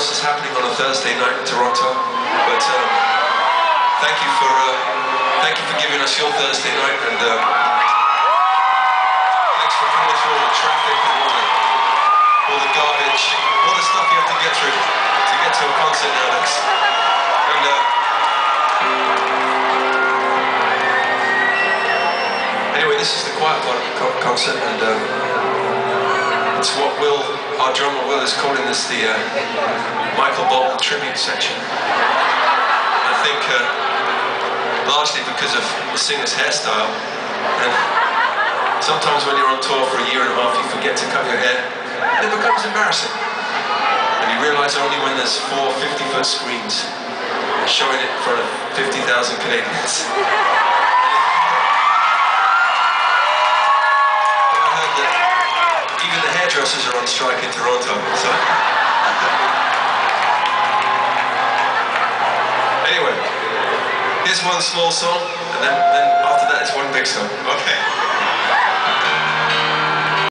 else is happening on a Thursday night in Toronto, but thank you for giving us your Thursday night, and thanks for coming through all the traffic and all the garbage, all the stuff you have to get through to get to a concert nowadays. And anyway, this is the quiet part of the concert, and it's what our drummer Will is calling this the Michael Bolton tribute section. I think largely because of the singer's hairstyle, and sometimes when you're on tour for a year and a half you forget to cut your hair, and it becomes embarrassing, and you realise only when there's 4 50-foot screens showing it in front of 50,000 Canadians. Even the hairdressers are on strike in Toronto, so... Anyway, here's one small song, and then after that it's one big song. Okay.